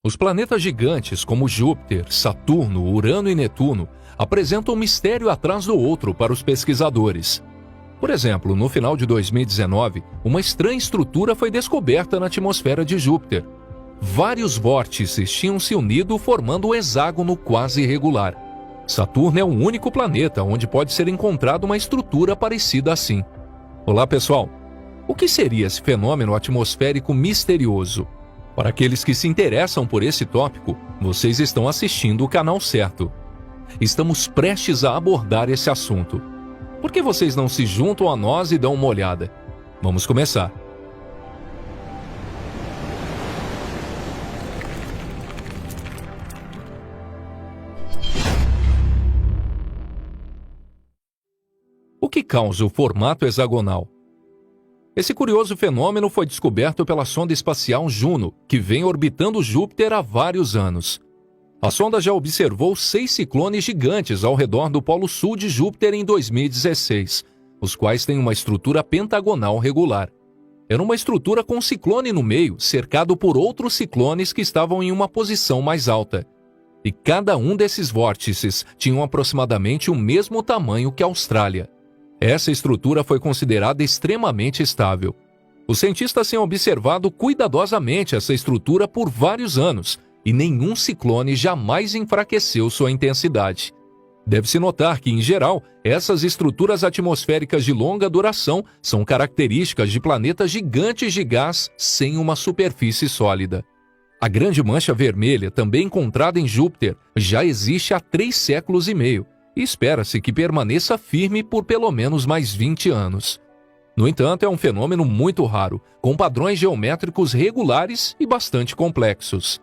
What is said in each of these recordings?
Os planetas gigantes como Júpiter, Saturno, Urano e Netuno apresentam um mistério atrás do outro para os pesquisadores. Por exemplo, no final de 2019, uma estranha estrutura foi descoberta na atmosfera de Júpiter. Vários vórtices tinham se unido formando um hexágono quase irregular. Saturno é o único planeta onde pode ser encontrada uma estrutura parecida assim. Olá, pessoal! O que seria esse fenômeno atmosférico misterioso? Para aqueles que se interessam por esse tópico, vocês estão assistindo o canal certo. Estamos prestes a abordar esse assunto. Por que vocês não se juntam a nós e dão uma olhada? Vamos começar. O que causa o formato hexagonal? Esse curioso fenômeno foi descoberto pela sonda espacial Juno, que vem orbitando Júpiter há vários anos. A sonda já observou 6 ciclones gigantes ao redor do polo sul de Júpiter em 2016, os quais têm uma estrutura pentagonal regular. Era uma estrutura com um ciclone no meio, cercado por outros ciclones que estavam em uma posição mais alta. E cada um desses vórtices tinha aproximadamente o mesmo tamanho que a Austrália. Essa estrutura foi considerada extremamente estável. Os cientistas têm observado cuidadosamente essa estrutura por vários anos e nenhum ciclone jamais enfraqueceu sua intensidade. Deve-se notar que, em geral, essas estruturas atmosféricas de longa duração são características de planetas gigantes de gás sem uma superfície sólida. A grande mancha vermelha, também encontrada em Júpiter, já existe há 3 séculos e meio. E espera-se que permaneça firme por pelo menos mais 20 anos. No entanto, é um fenômeno muito raro, com padrões geométricos regulares e bastante complexos.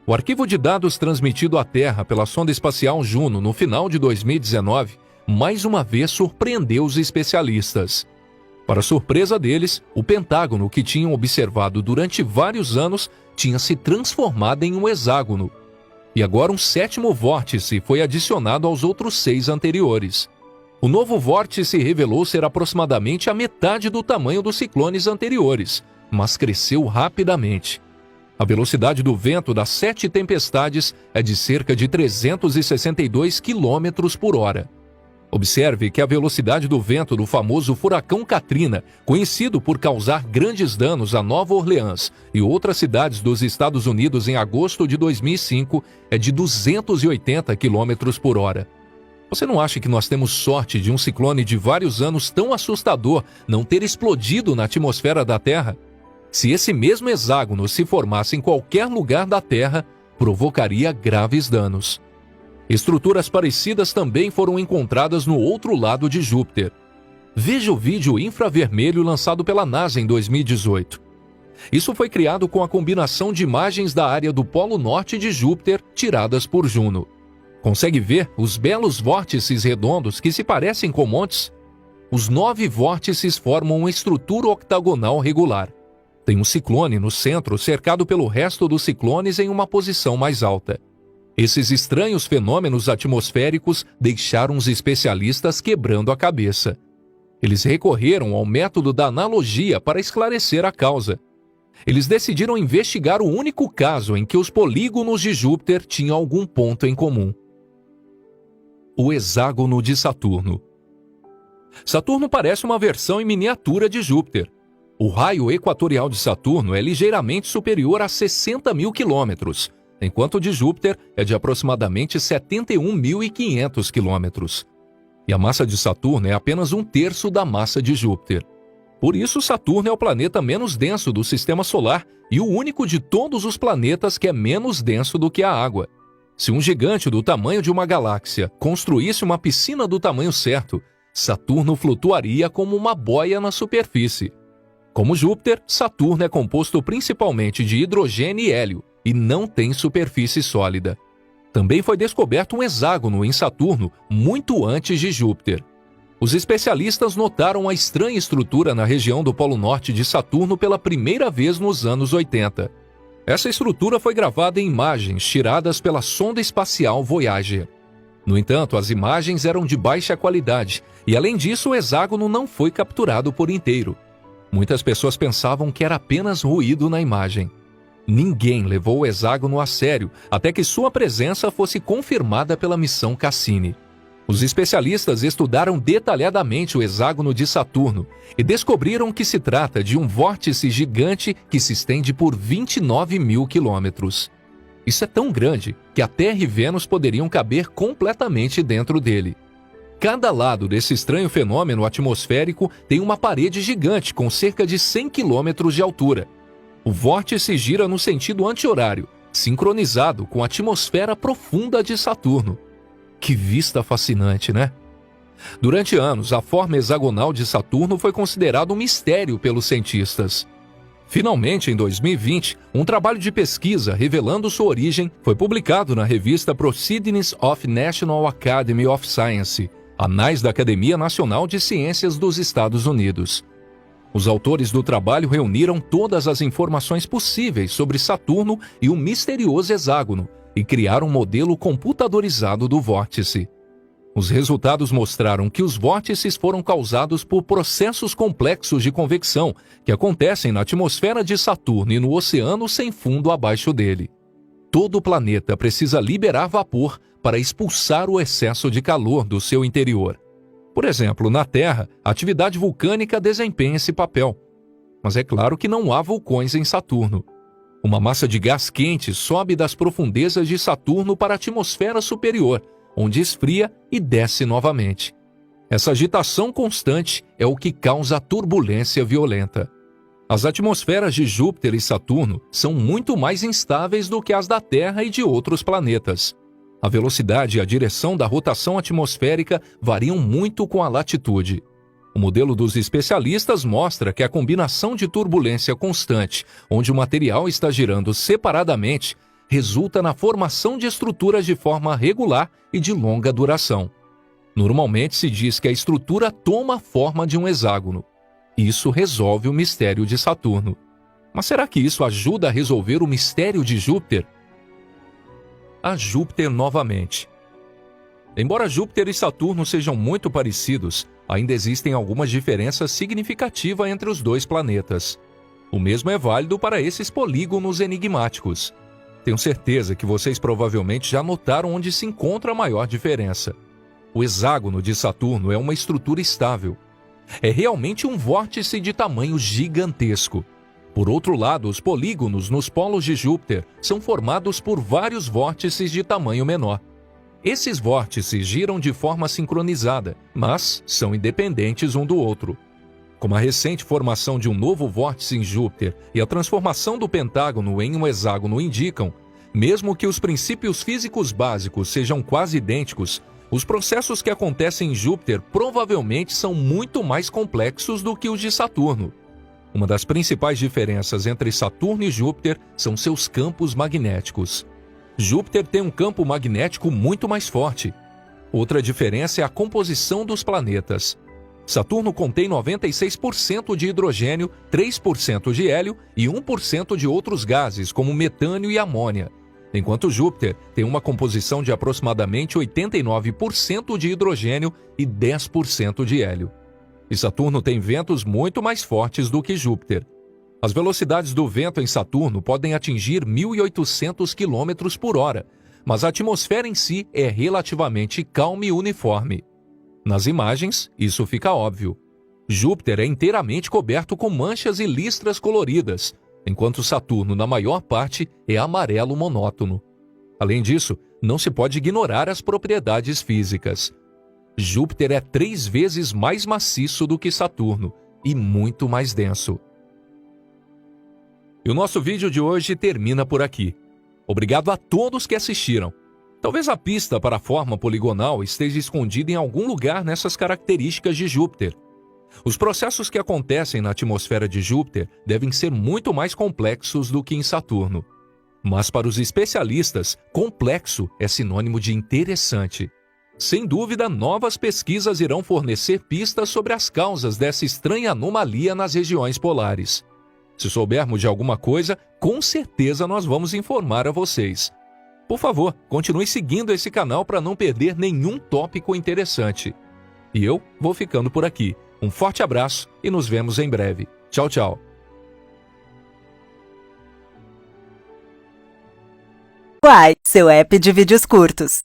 O arquivo de dados transmitido à Terra pela sonda espacial Juno no final de 2019, mais uma vez surpreendeu os especialistas. Para surpresa deles, o pentágono que tinham observado durante vários anos tinha se transformado em um hexágono. E agora um 7º vórtice foi adicionado aos outros 6 anteriores. O novo vórtice revelou ser aproximadamente a metade do tamanho dos ciclones anteriores, mas cresceu rapidamente. A velocidade do vento das 7 tempestades é de cerca de 362 km por hora. Observe que a velocidade do vento do famoso furacão Katrina, conhecido por causar grandes danos a Nova Orleans e outras cidades dos Estados Unidos em agosto de 2005, é de 280 km por hora. Você não acha que nós temos sorte de um ciclone de vários anos tão assustador não ter explodido na atmosfera da Terra? Se esse mesmo hexágono se formasse em qualquer lugar da Terra, provocaria graves danos. Estruturas parecidas também foram encontradas no outro lado de Júpiter. Veja o vídeo infravermelho lançado pela NASA em 2018. Isso foi criado com a combinação de imagens da área do Polo Norte de Júpiter tiradas por Juno. Consegue ver os belos vórtices redondos que se parecem com montes? Os 9 vórtices formam uma estrutura octagonal regular. Tem um ciclone no centro cercado pelo resto dos ciclones em uma posição mais alta. Esses estranhos fenômenos atmosféricos deixaram os especialistas quebrando a cabeça. Eles recorreram ao método da analogia para esclarecer a causa. Eles decidiram investigar o único caso em que os polígonos de Júpiter tinham algum ponto em comum. O hexágono de Saturno. Saturno parece uma versão em miniatura de Júpiter. O raio equatorial de Saturno é ligeiramente superior a 60 mil quilômetros, enquanto o de Júpiter é de aproximadamente 71.500 quilômetros. E a massa de Saturno é apenas 1/3 da massa de Júpiter. Por isso, Saturno é o planeta menos denso do Sistema Solar e o único de todos os planetas que é menos denso do que a água. Se um gigante do tamanho de uma galáxia construísse uma piscina do tamanho certo, Saturno flutuaria como uma boia na superfície. Como Júpiter, Saturno é composto principalmente de hidrogênio e hélio, e não tem superfície sólida. Também foi descoberto um hexágono em Saturno muito antes de Júpiter. Os especialistas notaram a estranha estrutura na região do Polo Norte de Saturno pela primeira vez nos anos 80. Essa estrutura foi gravada em imagens tiradas pela sonda espacial Voyager. No entanto, as imagens eram de baixa qualidade e, além disso, o hexágono não foi capturado por inteiro. Muitas pessoas pensavam que era apenas ruído na imagem. Ninguém levou o hexágono a sério até que sua presença fosse confirmada pela missão Cassini. Os especialistas estudaram detalhadamente o hexágono de Saturno e descobriram que se trata de um vórtice gigante que se estende por 29 mil quilômetros. Isso é tão grande que a Terra e Vênus poderiam caber completamente dentro dele. Cada lado desse estranho fenômeno atmosférico tem uma parede gigante com cerca de 100 quilômetros de altura. O vórtice gira no sentido anti-horário, sincronizado com a atmosfera profunda de Saturno. Que vista fascinante, né? Durante anos, a forma hexagonal de Saturno foi considerada um mistério pelos cientistas. Finalmente, em 2020, um trabalho de pesquisa revelando sua origem foi publicado na revista Proceedings of National Academy of Science, Anais da Academia Nacional de Ciências dos Estados Unidos. Os autores do trabalho reuniram todas as informações possíveis sobre Saturno e o misterioso hexágono e criaram um modelo computadorizado do vórtice. Os resultados mostraram que os vórtices foram causados por processos complexos de convecção que acontecem na atmosfera de Saturno e no oceano sem fundo abaixo dele. Todo o planeta precisa liberar vapor para expulsar o excesso de calor do seu interior. Por exemplo, na Terra, a atividade vulcânica desempenha esse papel. Mas é claro que não há vulcões em Saturno. Uma massa de gás quente sobe das profundezas de Saturno para a atmosfera superior, onde esfria e desce novamente. Essa agitação constante é o que causa a turbulência violenta. As atmosferas de Júpiter e Saturno são muito mais instáveis do que as da Terra e de outros planetas. A velocidade e a direção da rotação atmosférica variam muito com a latitude. O modelo dos especialistas mostra que a combinação de turbulência constante, onde o material está girando separadamente, resulta na formação de estruturas de forma regular e de longa duração. Normalmente se diz que a estrutura toma a forma de um hexágono. Isso resolve o mistério de Saturno. Mas será que isso ajuda a resolver o mistério de Júpiter? A Júpiter novamente. Embora Júpiter e Saturno sejam muito parecidos, ainda existem algumas diferenças significativas entre os dois planetas. O mesmo é válido para esses polígonos enigmáticos. Tenho certeza que vocês provavelmente já notaram onde se encontra a maior diferença. O hexágono de Saturno é uma estrutura estável. É realmente um vórtice de tamanho gigantesco. Por outro lado, os polígonos nos polos de Júpiter são formados por vários vórtices de tamanho menor. Esses vórtices giram de forma sincronizada, mas são independentes um do outro. Como a recente formação de um novo vórtice em Júpiter e a transformação do pentágono em um hexágono indicam, mesmo que os princípios físicos básicos sejam quase idênticos, os processos que acontecem em Júpiter provavelmente são muito mais complexos do que os de Saturno. Uma das principais diferenças entre Saturno e Júpiter são seus campos magnéticos. Júpiter tem um campo magnético muito mais forte. Outra diferença é a composição dos planetas. Saturno contém 96% de hidrogênio, 3% de hélio e 1% de outros gases, como metânio e amônia, enquanto Júpiter tem uma composição de aproximadamente 89% de hidrogênio e 10% de hélio. E Saturno tem ventos muito mais fortes do que Júpiter. As velocidades do vento em Saturno podem atingir 1.800 km por hora, mas a atmosfera em si é relativamente calma e uniforme. Nas imagens, isso fica óbvio. Júpiter é inteiramente coberto com manchas e listras coloridas, enquanto Saturno, na maior parte, é amarelo monótono. Além disso, não se pode ignorar as propriedades físicas. Júpiter é 3 vezes mais maciço do que Saturno e muito mais denso. E o nosso vídeo de hoje termina por aqui. Obrigado a todos que assistiram. Talvez a pista para a forma poligonal esteja escondida em algum lugar nessas características de Júpiter. Os processos que acontecem na atmosfera de Júpiter devem ser muito mais complexos do que em Saturno. Mas para os especialistas, complexo é sinônimo de interessante. Sem dúvida, novas pesquisas irão fornecer pistas sobre as causas dessa estranha anomalia nas regiões polares. Se soubermos de alguma coisa, com certeza nós vamos informar a vocês. Por favor, continue seguindo esse canal para não perder nenhum tópico interessante. E eu vou ficando por aqui. Um forte abraço e nos vemos em breve. Tchau, tchau. Quai, seu app de vídeos curtos.